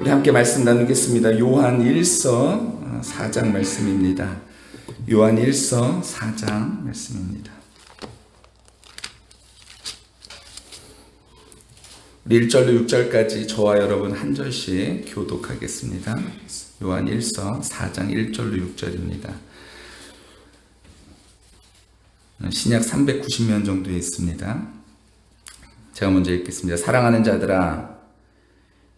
우리 함께 말씀 나누겠습니다. 요한 1서 4장 말씀입니다. 요한 1서 4장 말씀입니다. 우리 1절로 6절까지 저와 여러분 한 절씩 교독하겠습니다. 요한 1서 4장 1절로 6절입니다. 신약 390면 정도에 있습니다. 제가 먼저 읽겠습니다. 사랑하는 자들아,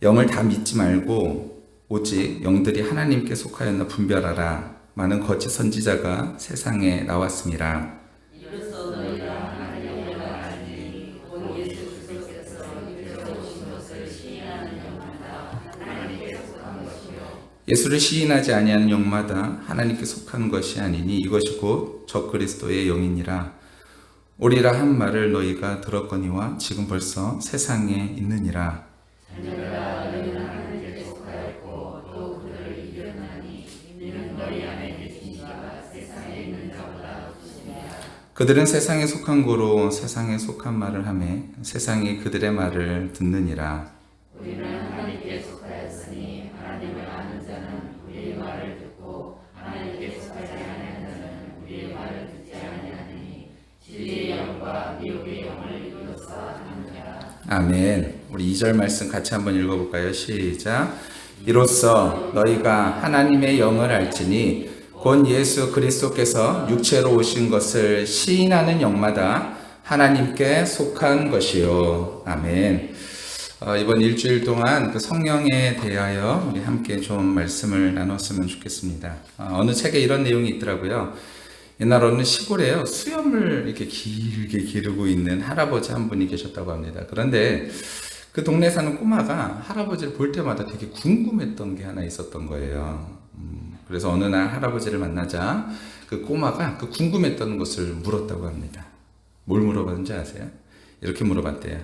영을 다 믿지 말고 오직 영들이 하나님께 속하였나 분별하라. 많은 거짓 선지자가 세상에 나왔음이라. 예수를 시인하지 아니하는 영마다 하나님께 속한 것이 아니니 이것이 곧 적그리스도의 영이니라. 오리라 한 말을 너희가 들었거니와 지금 벌써 세상에 있느니라. 그들은 세상에 속한 고로 세상에 속한 말을 하며 세상이 그들의 말을 듣느니라. 우리는 하나님께 속하였으니 하나님을 아는 자는 우리의 말을 듣고 하나님께 속하지 아니하는 자는 우리의 말을 듣지 아니하니 진리의 영과 미혹의 영을 이로써 아느니라. 아멘. 우리 2절 말씀 같이 한번 읽어볼까요? 시작. 이로써 너희가 하나님의 영을 알지니 곧 예수 그리스도께서 육체로 오신 것을 시인하는 영마다 하나님께 속한 것이요. 아멘. 이번 일주일 동안 그 성령에 대하여 우리 함께 좀 말씀을 나눴으면 좋겠습니다. 어느 책에 이런 내용이 있더라고요. 옛날 어느 시골에요, 수염을 이렇게 길게 기르고 있는 할아버지 한 분이 계셨다고 합니다. 그런데 그 동네에 사는 꼬마가 할아버지를 볼 때마다 되게 궁금했던 게 하나 있었던 거예요. 그래서 어느 날 할아버지를 만나자 그 꼬마가 그 궁금했던 것을 물었다고 합니다. 뭘 물어봤는지 아세요? 이렇게 물어봤대요.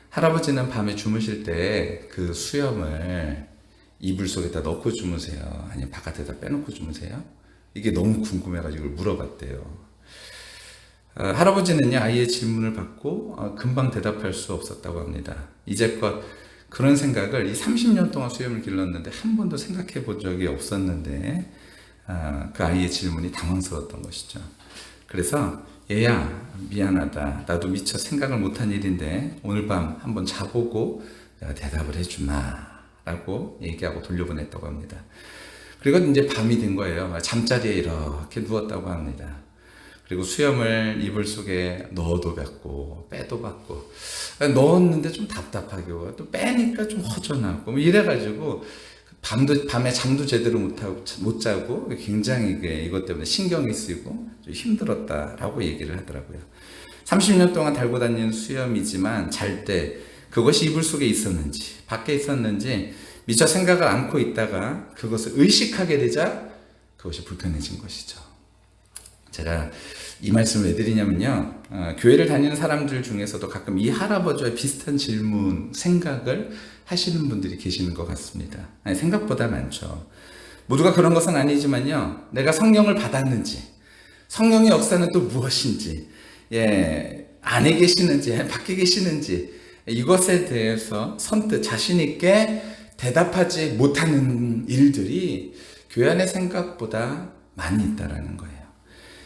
할아버지는 밤에 주무실 때 그 수염을 이불 속에다 넣고 주무세요? 아니면 바깥에다 빼놓고 주무세요? 이게 너무 궁금해가지고 물어봤대요. 할아버지는요, 아이의 질문을 받고 금방 대답할 수 없었다고 합니다. 이제껏 그런 생각을 이 30년 동안 수염을 길렀는데 한 번도 생각해 본 적이 없었는데 그 아이의 질문이 당황스러웠던 것이죠. 그래서 얘야, 미안하다. 나도 미처 생각을 못한 일인데 오늘 밤 한번 자보고 내가 대답을 해주마 라고 얘기하고 돌려보냈다고 합니다. 그리고 이제 밤이 된 거예요. 잠자리에 이렇게 누웠다고 합니다. 그리고 수염을 이불 속에 넣어도 받고 빼도 받고, 넣었는데 좀 답답하고 또 빼니까 좀 허전하고 이래가지고 밤에 잠도 제대로 못 자고 굉장히 이것 때문에 신경이 쓰이고 좀 힘들었다라고 얘기를 하더라고요. 30년 동안 달고 다니는 수염이지만 잘 때 그것이 이불 속에 있었는지 밖에 있었는지 미처 생각을 않고 있다가 그것을 의식하게 되자 그것이 불편해진 것이죠. 제가 이 말씀을 왜 드리냐면요, 교회를 다니는 사람들 중에서도 가끔 이 할아버지와 비슷한 질문, 생각을 하시는 분들이 계시는 것 같습니다. 아니, 생각보다 많죠. 모두가 그런 것은 아니지만요, 내가 성령을 받았는지, 성령의 역사는 또 무엇인지, 안에 계시는지, 밖에 계시는지, 이것에 대해서 선뜻 자신있게 대답하지 못하는 일들이 교회 안의 생각보다 많이 있다라는 거예요.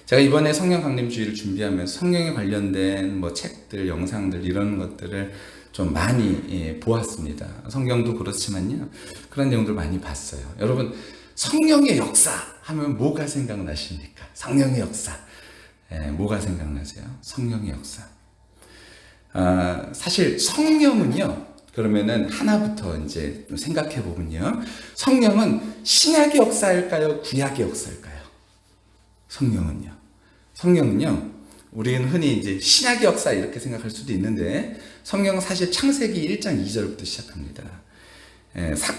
제가 이번에 성령 강림주의를 준비하면서 성령에 관련된 책들, 영상들 이런 것들을 좀 많이 보았습니다. 성경도 그렇지만요, 그런 내용들 많이 봤어요. 여러분, 성령의 역사 하면 뭐가 생각나십니까? 성령의 역사. 뭐가 생각나세요? 성령의 역사. 사실 성령은요, 그러면은 하나부터 이제 생각해 보면요, 성령은 신약의 역사일까요? 구약의 역사일까요? 성령은요, 우리는 흔히 이제 신약의 역사 이렇게 생각할 수도 있는데, 성령은 사실 창세기 1장 2절부터 시작합니다.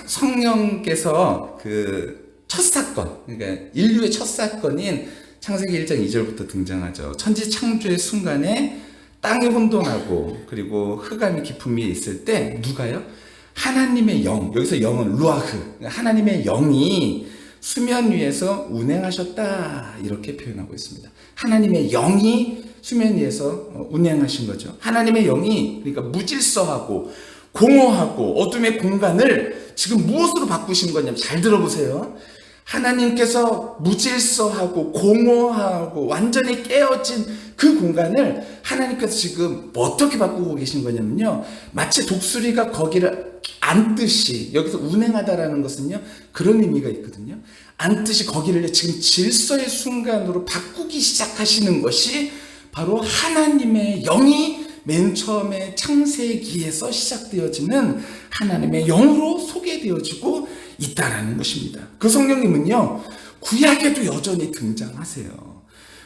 성령께서 그 첫 사건, 그러니까 인류의 첫 사건인 창세기 1장 2절부터 등장하죠. 천지 창조의 순간에 땅이 혼돈하고 그리고 흑암이 깊은 위에 있을 때 누가요? 하나님의 영, 여기서 영은 루아흐, 하나님의 영이 수면 위에서 운행하셨다 이렇게 표현하고 있습니다. 하나님의 영이 수면 위에서 운행하신 거죠. 하나님의 영이 그러니까 무질서하고 공허하고 어둠의 공간을 지금 무엇으로 바꾸신 거냐면, 잘 들어보세요. 하나님께서 무질서하고 공허하고 완전히 깨어진 그 공간을 하나님께서 지금 어떻게 바꾸고 계신 거냐면요, 마치 독수리가 거기를 앉듯이, 여기서 운행하다라는 것은요 그런 의미가 있거든요. 앉듯이 거기를 지금 질서의 순간으로 바꾸기 시작하시는 것이 바로 하나님의 영이 맨 처음에 창세기에서 시작되어지는 하나님의 영으로 소개되어지고 있다라는 것입니다. 그 성령님은요 구약에도 여전히 등장하세요.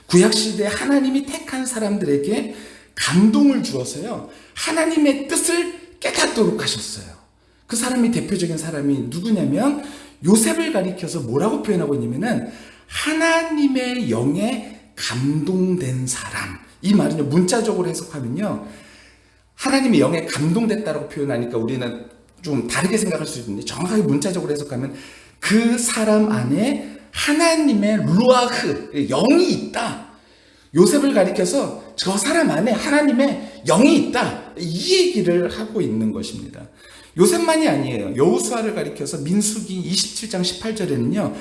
구약시대에 하나님이 택한 사람들에게 감동을 주어서요 하나님의 뜻을 깨닫도록 하셨어요. 그 사람이, 대표적인 사람이 누구냐면 요셉을 가리켜서 뭐라고 표현하고 있냐면은 하나님의 영에 감동된 사람. 이 말은요 문자적으로 해석하면요 하나님의 영에 감동됐다라고 표현하니까 우리는 좀 다르게 생각할 수 있는데, 정확하게 문자적으로 해석하면 그 사람 안에 하나님의 루아흐, 영이 있다. 요셉을 가리켜서 저 사람 안에 하나님의 영이 있다, 이 얘기를 하고 있는 것입니다. 요셉만이 아니에요. 여호수아를 가리켜서 민수기 27장 18절에는요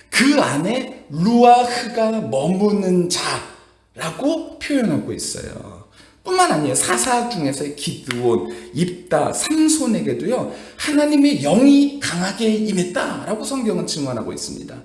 그 안에 루아흐가 머무는 자라고 표현하고 있어요. 뿐만 아니에요. 사사 중에서의 기드온, 입다, 삼손에게도요 하나님의 영이 강하게 임했다라고 성경은 증언하고 있습니다.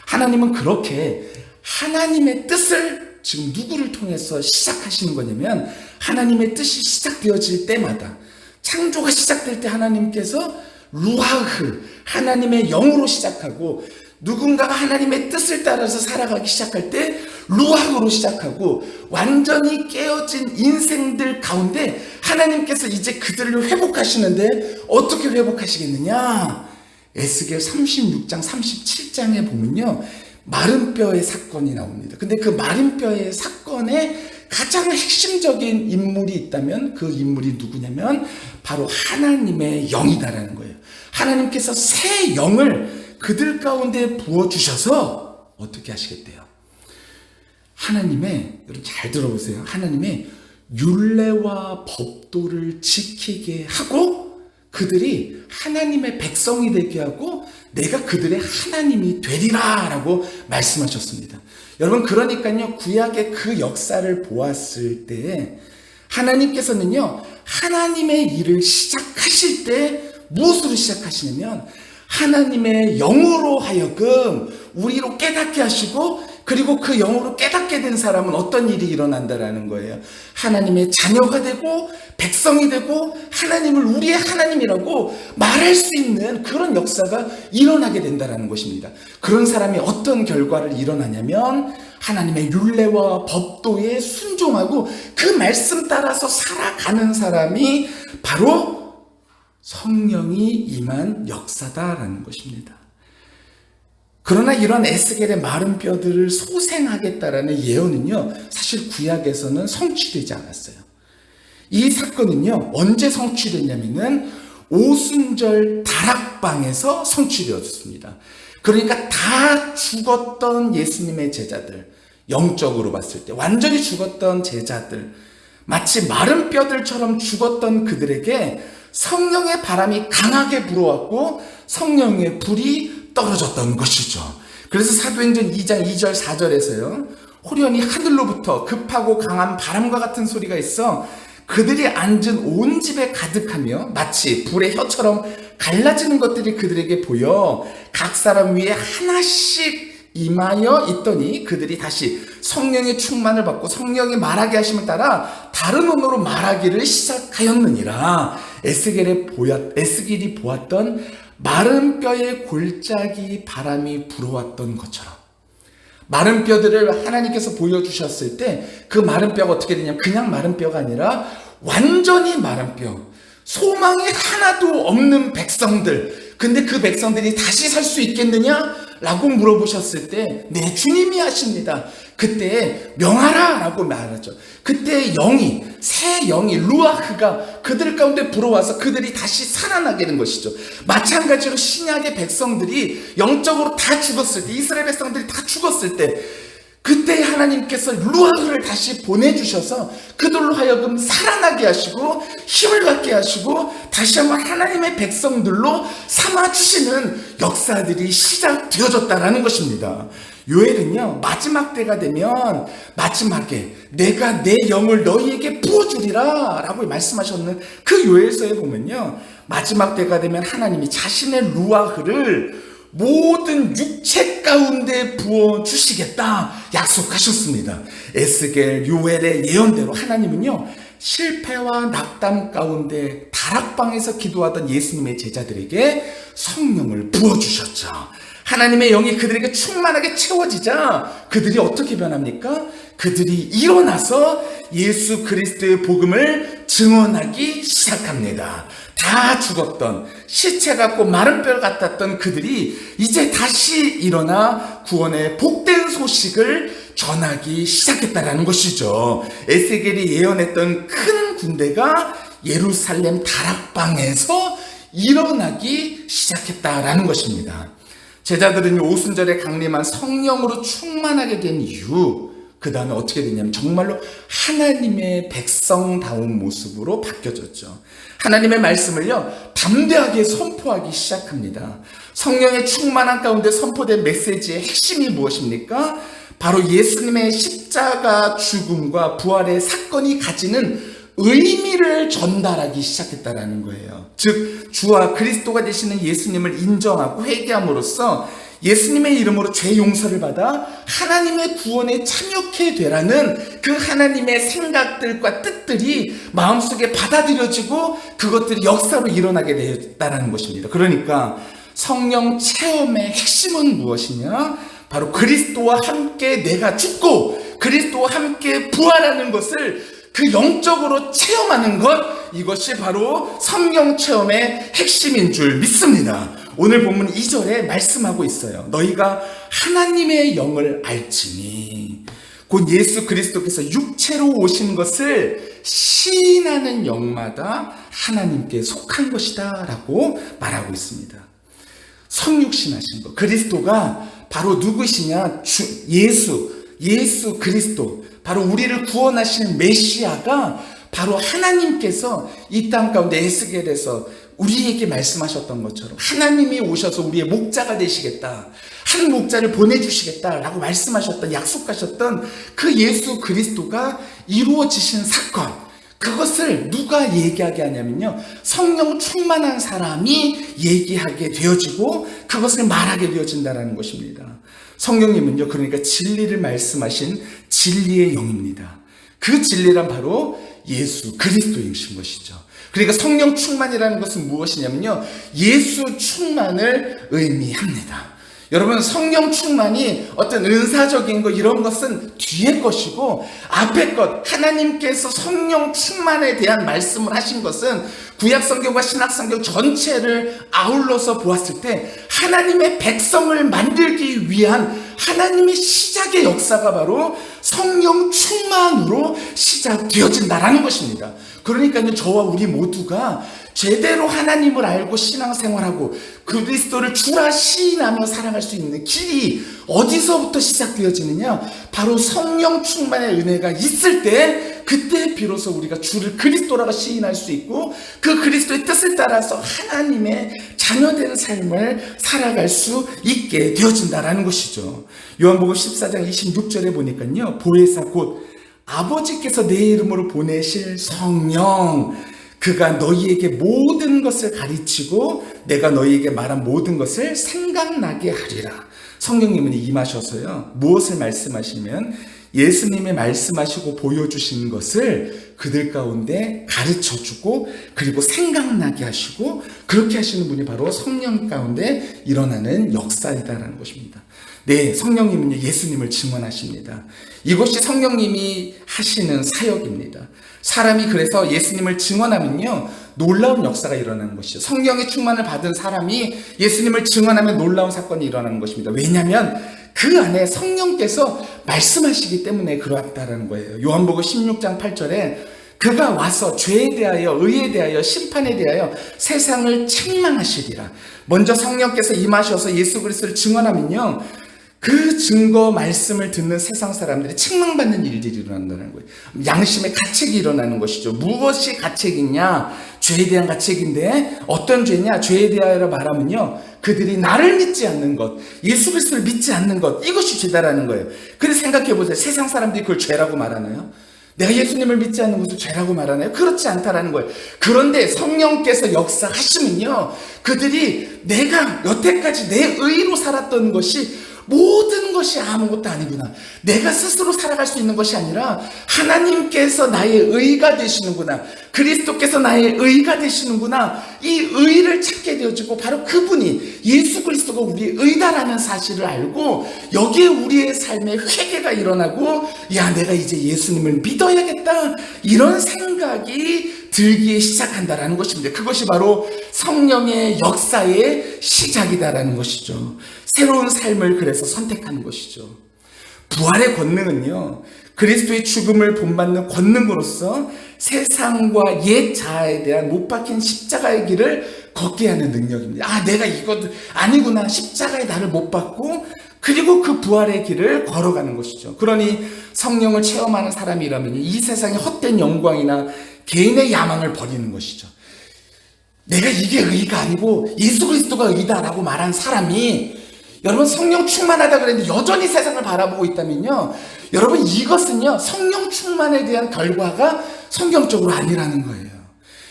하나님은 그렇게 하나님의 뜻을 지금 누구를 통해서 시작하시는 거냐면, 하나님의 뜻이 시작되어질 때마다, 창조가 시작될 때 하나님께서 루아흐, 하나님의 영으로 시작하고, 누군가가 하나님의 뜻을 따라서 살아가기 시작할 때 루아흐로 시작하고, 완전히 깨어진 인생들 가운데 하나님께서 이제 그들을 회복하시는데 어떻게 회복하시겠느냐? 에스겔 36장 37장에 보면요 마른 뼈의 사건이 나옵니다. 근데 그 마른 뼈의 사건에 가장 핵심적인 인물이 있다면 그 인물이 누구냐면 바로 하나님의 영이다라는 거예요. 하나님께서 새 영을 그들 가운데 부어주셔서 어떻게 하시겠대요? 하나님의, 여러분 잘 들어보세요. 하나님의 율례와 법도를 지키게 하고 그들이 하나님의 백성이 되게 하고 내가 그들의 하나님이 되리라 라고 말씀하셨습니다. 여러분, 그러니까요 구약의 그 역사를 보았을 때 하나님께서는요 하나님의 일을 시작하실 때 무엇으로 시작하시냐면 하나님의 영으로 하여금 우리로 깨닫게 하시고, 그리고 그 영으로 깨닫게 된 사람은 어떤 일이 일어난다라는 거예요. 하나님의 자녀가 되고 백성이 되고 하나님을 우리의 하나님이라고 말할 수 있는 그런 역사가 일어나게 된다라는 것입니다. 그런 사람이 어떤 결과를 일어나냐면 하나님의 율례와 법도에 순종하고 그 말씀 따라서 살아가는 사람이 바로 성령이 임한 역사다라는 것입니다. 그러나 이런 에스겔의 마른 뼈들을 소생하겠다라는 예언은요 사실 구약에서는 성취되지 않았어요. 이 사건은요 언제 성취됐냐면은 오순절 다락방에서 성취되었습니다. 그러니까 다 죽었던 예수님의 제자들, 영적으로 봤을 때 완전히 죽었던 제자들, 마치 마른 뼈들처럼 죽었던 그들에게 성령의 바람이 강하게 불어왔고 성령의 불이 떨어졌던 것이죠. 그래서 사도행전 2장 2절 4절에서요 호련히 하늘로부터 급하고 강한 바람과 같은 소리가 있어 그들이 앉은 온 집에 가득하며 마치 불의 혀처럼 갈라지는 것들이 그들에게 보여 각 사람 위에 하나씩 임하여 있더니 그들이 다시 성령의 충만을 받고 성령이 말하게 하심을 따라 다른 언어로 말하기를 시작하였느니라. 에스겔이 보았던 마른 뼈에 골짜기 바람이 불어왔던 것처럼 마른 뼈들을 하나님께서 보여주셨을 때 그 마른 뼈가 어떻게 되냐면 그냥 마른 뼈가 아니라 완전히 마른 뼈, 소망이 하나도 없는 백성들. 근데 그 백성들이 다시 살 수 있겠느냐? 라고 물어보셨을 때 네, 주님이 하십니다. 그때 명하라 라고 말하죠. 그때 영이, 새 영이, 루아흐가 그들 가운데 불어와서 그들이 다시 살아나게 된 것이죠. 마찬가지로 신약의 백성들이 영적으로 다 죽었을 때, 이스라엘 백성들이 다 죽었을 때 그때 하나님께서 루아흐를 다시 보내주셔서 그들로 하여금 살아나게 하시고 힘을 갖게 하시고 다시 한번 하나님의 백성들로 삼아주시는 역사들이 시작되어졌다라는 것입니다. 요엘은요, 마지막 때가 되면 마지막에 내가 내 영을 너희에게 부어주리라 라고 말씀하셨는 그 요엘서에 보면요, 마지막 때가 되면 하나님이 자신의 루아흐를 모든 육체 가운데 부어주시겠다 약속하셨습니다. 에스겔, 요엘의 예언대로 하나님은요, 실패와 낙담 가운데 다락방에서 기도하던 예수님의 제자들에게 성령을 부어주셨죠. 하나님의 영이 그들에게 충만하게 채워지자 그들이 어떻게 변합니까? 그들이 일어나서 예수 그리스도의 복음을 증언하기 시작합니다. 다 죽었던 시체 같고 마른 뼈 같았던 그들이 이제 다시 일어나 구원의 복된 소식을 전하기 시작했다라는 것이죠. 에스겔이 예언했던 큰 군대가 예루살렘 다락방에서 일어나기 시작했다라는 것입니다. 제자들은 오순절에 강림한 성령으로 충만하게 된 이후 그 다음에 어떻게 되냐면 정말로 하나님의 백성다운 모습으로 바뀌어졌죠. 하나님의 말씀을요, 담대하게 선포하기 시작합니다. 성령의 충만한 가운데 선포된 메시지의 핵심이 무엇입니까? 바로 예수님의 십자가 죽음과 부활의 사건이 가지는 의미를 전달하기 시작했다라는 거예요. 즉 주와 그리스도가 되시는 예수님을 인정하고 회개함으로써 예수님의 이름으로 죄 용서를 받아 하나님의 구원에 참여케 되라는 그 하나님의 생각들과 뜻들이 마음속에 받아들여지고 그것들이 역사로 일어나게 되었다는 것입니다. 그러니까 성령 체험의 핵심은 무엇이냐? 바로 그리스도와 함께 내가 죽고 그리스도와 함께 부활하는 것을 그 영적으로 체험하는 것, 이것이 바로 성령 체험의 핵심인 줄 믿습니다. 오늘 본문 2절에 말씀하고 있어요. 너희가 하나님의 영을 알지니 곧 예수 그리스도께서 육체로 오신 것을 시인하는 영마다 하나님께 속한 것이다 라고 말하고 있습니다. 성육신하신 것, 그리스도가 바로 누구시냐? 예수 그리스도, 바로 우리를 구원하시는 메시아가 바로 하나님께서 이 땅 가운데 에스겔에서 우리에게 말씀하셨던 것처럼 하나님이 오셔서 우리의 목자가 되시겠다, 한 목자를 보내주시겠다라고 말씀하셨던, 약속하셨던 그 예수 그리스도가 이루어지신 사건, 그것을 누가 얘기하게 하냐면요, 성령 충만한 사람이 얘기하게 되어지고 그것을 말하게 되어진다는 것입니다. 성령님은요, 그러니까 진리를 말씀하신 진리의 영입니다. 그 진리란 바로 예수 그리스도이신 것이죠. 그러니까 성령 충만이라는 것은 무엇이냐면요, 예수 충만을 의미합니다. 여러분, 성령 충만이 어떤 은사적인 것 이런 것은 뒤의 것이고 앞의 것, 하나님께서 성령 충만에 대한 말씀을 하신 것은 구약성경과 신약성경 전체를 아울러서 보았을 때 하나님의 백성을 만들기 위한 하나님의 시작의 역사가 바로 성령 충만으로 시작되어진다라는 것입니다. 그러니까요, 저와 우리 모두가 제대로 하나님을 알고 신앙생활하고 그리스도를 주라 시인하며 살아갈 수 있는 길이 어디서부터 시작되어지느냐? 바로 성령 충만의 은혜가 있을 때, 그때 비로소 우리가 주를 그리스도라고 시인할 수 있고 그 그리스도의 뜻을 따라서 하나님의 자녀된 삶을 살아갈 수 있게 되어진다라는 것이죠. 요한복음 14장 26절에 보니까요, 보혜사 곧 아버지께서 내 이름으로 보내실 성령, 그가 너희에게 모든 것을 가르치고 내가 너희에게 말한 모든 것을 생각나게 하리라. 성령님은 임하셔서요, 무엇을 말씀하시면 예수님이 말씀하시고 보여주신 것을 그들 가운데 가르쳐주고 그리고 생각나게 하시고, 그렇게 하시는 분이 바로 성령 가운데 일어나는 역사이다라는 것입니다. 네, 성령님은 예수님을 증언하십니다. 이것이 성령님이 하시는 사역입니다. 사람이 그래서 예수님을 증언하면요, 놀라운 역사가 일어나는 것이죠. 성령의 충만을 받은 사람이 예수님을 증언하면 놀라운 사건이 일어나는 것입니다. 왜냐하면 그 안에 성령께서 말씀하시기 때문에 그렇다라는 거예요. 요한복음 16장 8절에 그가 와서 죄에 대하여 의에 대하여 심판에 대하여 세상을 책망하시리라. 먼저 성령께서 임하셔서 예수 그리스도를 증언하면요, 그 증거 말씀을 듣는 세상 사람들이 책망받는 일들이 일어난다는 거예요. 양심의 가책이 일어나는 것이죠. 무엇이 가책이냐? 죄에 대한 가책인데 어떤 죄냐? 죄에 대하여 말하면요, 그들이 나를 믿지 않는 것, 예수 그리스도를 믿지 않는 것, 이것이 죄다라는 거예요. 그래서 생각해 보세요. 세상 사람들이 그걸 죄라고 말하나요? 내가 예수님을 믿지 않는 것을 죄라고 말하나요? 그렇지 않다라는 거예요. 그런데 성령께서 역사하시면요, 그들이 내가 여태까지 내 의로 살았던 것이 모든 것이 아무것도 아니구나. 내가 스스로 살아갈 수 있는 것이 아니라 하나님께서 나의 의가 되시는구나. 그리스도께서 나의 의가 되시는구나. 이 의를 찾게 되어지고 바로 그분이 예수 그리스도가 우리의 의다라는 사실을 알고 여기에 우리의 삶에 회개가 일어나고, 야, 내가 이제 예수님을 믿어야겠다, 이런 생각이 들기 시작한다라는 것입니다. 그것이 바로 성령의 역사의 시작이다라는 것이죠. 새로운 삶을 그래서 선택하는 것이죠. 부활의 권능은요, 그리스도의 죽음을 본받는 권능으로서 세상과 옛 자아에 대한 못 박힌 십자가의 길을 걷게 하는 능력입니다. 아, 내가 이것 아니구나. 십자가에 나를 못 박고, 그리고 그 부활의 길을 걸어가는 것이죠. 그러니 성령을 체험하는 사람이라면 이 세상의 헛된 영광이나 개인의 야망을 버리는 것이죠. 내가 이게 의가 아니고 예수 그리스도가 의다라고 말한 사람이, 여러분 성령 충만하다 그랬는데 여전히 세상을 바라보고 있다면요, 여러분 이것은요, 성령 충만에 대한 결과가 성경적으로 아니라는 거예요.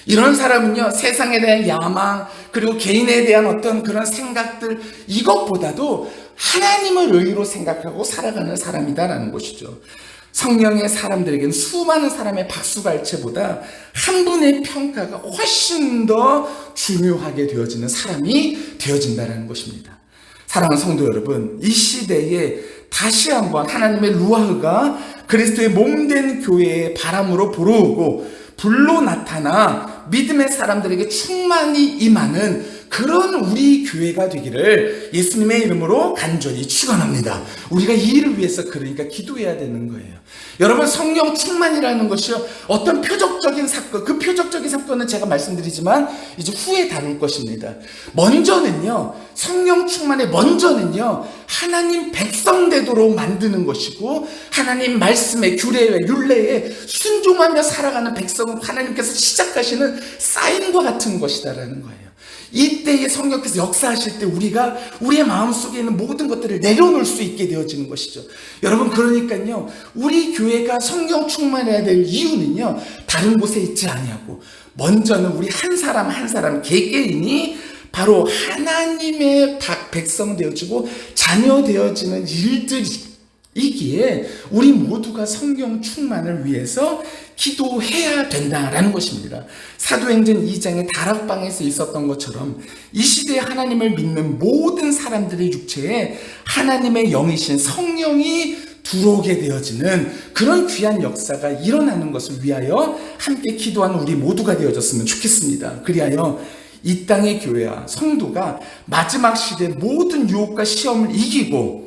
이런 사람은요, 세상에 대한 야망, 그리고 개인에 대한 어떤 그런 생각들, 이것보다도 하나님을 의로 생각하고 살아가는 사람이다라는 것이죠. 성령의 사람들에게는 수많은 사람의 박수갈채보다 한 분의 평가가 훨씬 더 중요하게 되어지는 사람이 되어진다는 것입니다. 사랑하는 성도 여러분, 이 시대에 다시 한번 하나님의 루아흐가 그리스도의 몸된 교회의 바람으로 불어오고 불로 나타나 믿음의 사람들에게 충만히 임하는 그런 우리 교회가 되기를 예수님의 이름으로 간절히 축원합니다. 우리가 이 일을 위해서 그러니까 기도해야 되는 거예요. 여러분, 성령 충만이라는 것이요, 어떤 표적적인 사건, 그 표적적인 사건은 제가 말씀드리지만 이제 후에 다룰 것입니다. 먼저는요, 성령 충만의 먼저는요, 하나님 백성 되도록 만드는 것이고, 하나님 말씀의 규례에 율례에 순종하며 살아가는 백성은 하나님께서 시작하시는 사인과 같은 것이다라는 거예요. 이때에 성령께서 역사하실 때 우리가 우리의 마음속에 있는 모든 것들을 내려놓을 수 있게 되어지는 것이죠. 여러분, 그러니까요, 우리 교회가 성령 충만해야 될 이유는요, 다른 곳에 있지 아니하고 먼저는 우리 한 사람 한 사람 개개인이 바로 하나님의 백성 되어지고 자녀 되어지는 일들이기에 우리 모두가 성령 충만을 위해서 기도해야 된다라는 것입니다. 사도행전 2장의 다락방에서 있었던 것처럼 이 시대에 하나님을 믿는 모든 사람들의 육체에 하나님의 영이신 성령이 들어오게 되어지는 그런 귀한 역사가 일어나는 것을 위하여 함께 기도하는 우리 모두가 되어졌으면 좋겠습니다. 그리하여 이 땅의 교회와 성도가 마지막 시대 모든 유혹과 시험을 이기고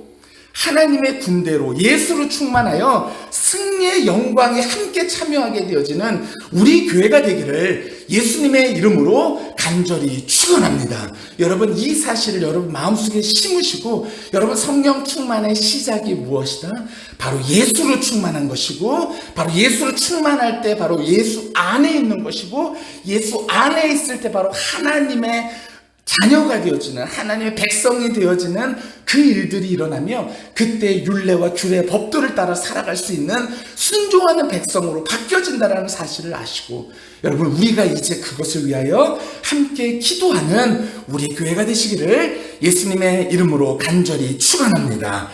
하나님의 군대로 예수로 충만하여 승리의 영광에 함께 참여하게 되어지는 우리 교회가 되기를 예수님의 이름으로 간절히 축원합니다. 여러분, 이 사실을 여러분 마음속에 심으시고, 여러분 성령 충만의 시작이 무엇이다? 바로 예수로 충만한 것이고, 바로 예수로 충만할 때 바로 예수 안에 있는 것이고, 예수 안에 있을 때 바로 하나님의 자녀가 되어지는, 하나님의 백성이 되어지는 그 일들이 일어나며 그때 율례와 규례, 법도를 따라 살아갈 수 있는 순종하는 백성으로 바뀌어진다는 사실을 아시고, 여러분 우리가 이제 그것을 위하여 함께 기도하는 우리 교회가 되시기를 예수님의 이름으로 간절히 축원합니다.